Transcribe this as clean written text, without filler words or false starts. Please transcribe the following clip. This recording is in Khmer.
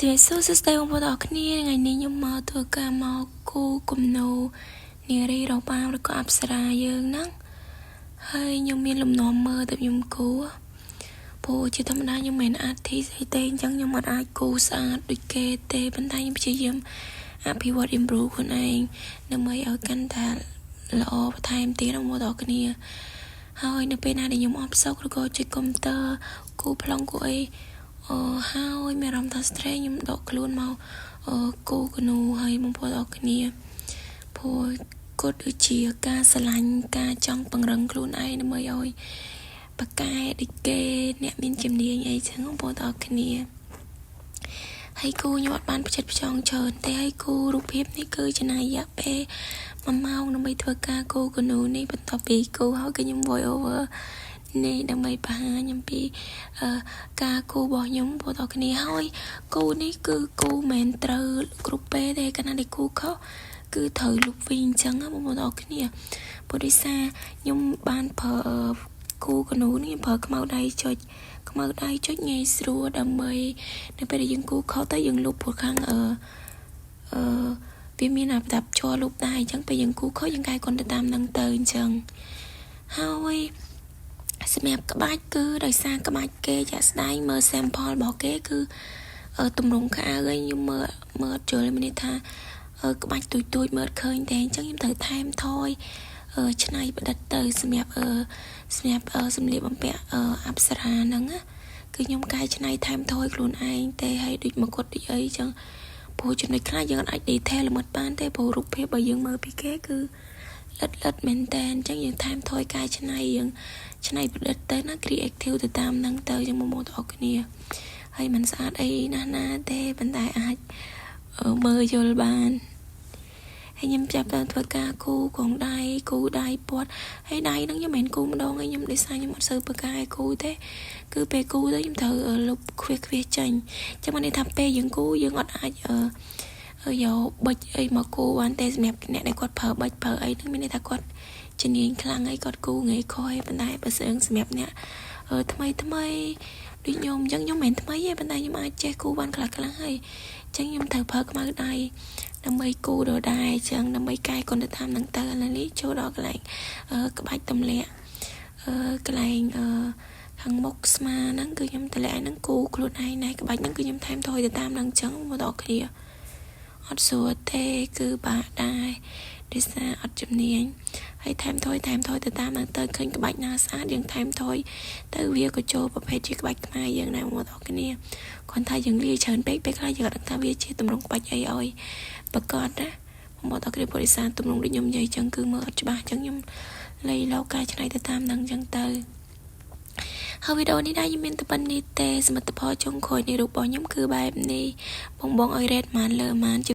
ជាសួស្តីបងប្អូនទាំងអស់គ្នាថ្ងៃនេះខ្ញុំមកធ្វើការមកគូគំនូនារីរបាំឬក៏អប្សរាយើងហ្នឹងហើយខ្ញុំមានលំនាំមើលទៅខ្ញុំគូព្រោះជាធម្មតាខ្ញុំមិនអាចធីស្អីទេអញ្ចឹងខ្ញុំមិនអាចគូស្អាតដូចគេទេប៉ុន្តែខ្ញុំព្យាយាមអភិវឌ្ឍ improve ខ្លួនឯងដើម្បីឲ្យកាន់តែល្អបន្ថែមទៀតបងប្អូនទាំងអស់គ្នាហើយនៅពេលណាដែលខ្ញុំអបសុកឬក៏ជិះកុំព្យូទ័រគូប្លង់គូអីហើយមានអារម្មណ៍ថា stress ខ្ញុំដកខ្លួនមកគូកនូហើយបងប្អូនអរគ្នាព្រោះគាត់ដូចជាការស្រឡាញ់ការចង់ពង្រឹងខ្លួនឯងដើម្បីឲ្យបកកែដូចគេអ្នកមានជំនាញអីចឹងបងប្អូនអរគ្នាហើយគូខ្ញុំអត់បានផ្ចិតផ្ចង់ច្រើនទេហើយគូរូបភាពនេះគឺចំណាយរយៈពេល1ម៉ោងដើម្បីធ្វើការគូកនូនេះបន្ទាប់ពីគូហើយគឺខ្ញុំ voice over នេះដើម្បីបង្ហាញអំពីការគូរបស់ខ្ញុំបងប្អូនគ្នាហើយគូនេះគឺគូមិនត្រូវគ្រប់ពេលទេកាលណាដែលគូខុសគឺត្រូវលុបវិញអញ្ចឹងបងប្អូនគ្នាព្រោះដោយសារខ្ញុំបានប្រើគូកនូនេះប្រើខ្មៅដៃចុចងាយស្រួលដើម្បីនៅពេលដែលយើងគូខុសទៅយើងលុបព្រោះខាងវាមានអាប្រដាប់ជ័រលុបដែរអញ្ចឹងពេលយើងគូខុសយើងកែកុនទៅតាមនឹងទៅអញ្ចឹងហើយសម្រាប់ក្បាច់គឺដោយសារក្បាច់គេចាក់ស្ដែងមើល sample របស់គេគឺទម្រង់ខោឲ្យខ្ញុំមើលជល់មានន័យថាក្បាច់ទួយមើលឃើញតែអញ្ចឹងខ្ញុំត្រូវថែមថយឆ្នៃប្រឌិតទៅសម្រាប់សម្លៀកបំពាក់អប្សរាហ្នឹងគឺខ្ញុំកែច្នៃថែមថយខ្លួនឯងទេហើយដូចមកគាត់ដូចអីអញ្ចឹងព្រោះចំណុចខ្លះយើងអាច detail ល្មិតបានទេព្រោះរូបភាពរបស់យើងមើលពីគេគឺលិតមែនតើអញ្ចឹងយើងថែមថយកែច្នៃយើងច្នៃប្រឌិតទៅណា creative ទៅតាមហ្នឹងទៅយើងមកបងប្អូនគ្នាហើយมันស្អាតអីណាទេប៉ុន្តែអាចមើលយល់បានហើយខ្ញុំចាប់តាមធ្វើការគូកងដៃគូដៃពាត់ហើយដៃហ្នឹងខ្ញុំមិនគូម្ដងឯងខ្ញុំដោយសារខ្ញុំអត់សូវប្រើការឲ្យគូទេគឺពេលគូទៅខ្ញុំត្រូវលុបខ្វះចេញចឹងមកនេះថាពេលយើងគូយើងអត់អាចយកប៊ិចអីមកគូបានទេសម្រាប់អ្នកដែលគាត់ប្រើប៊ិចប្រើអីហ្នឹងមានន័យថាគាត់ជំនាញខ្លាំងហើយគាត់គូងាយខ້ອຍប៉ុន្តែបើស្អឹងសម្រាប់អ្នកថ្មីដូចខ្ញុំអញ្ចឹងខ្ញុំមិនថ្មីទេប៉ុន្តែខ្ញុំអាចចេះគូបានខ្លះហើយអញ្ចឹងខ្ញុំត្រូវប្រើខ្មៅដៃដើម្បីគូដដែលអញ្ចឹងដើម្បីកែកុនទៅតាមហ្នឹងទៅឥឡូវនេះចូលដល់កន្លែងក្បាច់តម្លាក់កន្លែងខាងមុខស្មាហ្នឹងគឺខ្ញុំតម្លាក់ហ្នឹងគូខ្លួនឯងដែរក្បាច់ហ្នឹងគឺខ្ញុំថែមថយទៅតាមហ្នឹងអញ្ចឹងមកដល់គ្នាអត់ស្រួលទេគឺបាក់ដែរដោយសារអត់ជំនាញហើយថែមថយទៅតាមហ្នឹងទៅឃើញក្បាច់ណាស្អាតយើងថែមថយទៅវាក៏ចូលប្រភេទជាក្បាច់ខ្មែរយើងដែរមកដល់គ្នាគាត់ថាយើងលាយច្រើនពេកពេលខ្លះយើងអត់ដឹងថាវាជាទម្រង់ក្បាច់អីឲ្យប្រកបណាមកដល់គ្នាបរិសាទទម្រង់ដូចខ្ញុំនិយាយអញ្ចឹងគឺមើលអត់ច្បាស់អញ្ចឹងខ្ញុំលៃលោកកែច្នៃទៅតាមហ្នឹងអញ្ចឹងទៅហើយវីដេអូនេះដែរខ្ញុំមានតែប៉ុណ្្នេះទេសមិទ្ធផលចុងក្រោយនៃរូបរបស់ខ្ញុំគឺបែបនេះបងឲ្យ rate ប៉ុន្មានលើប៉ុន្មាន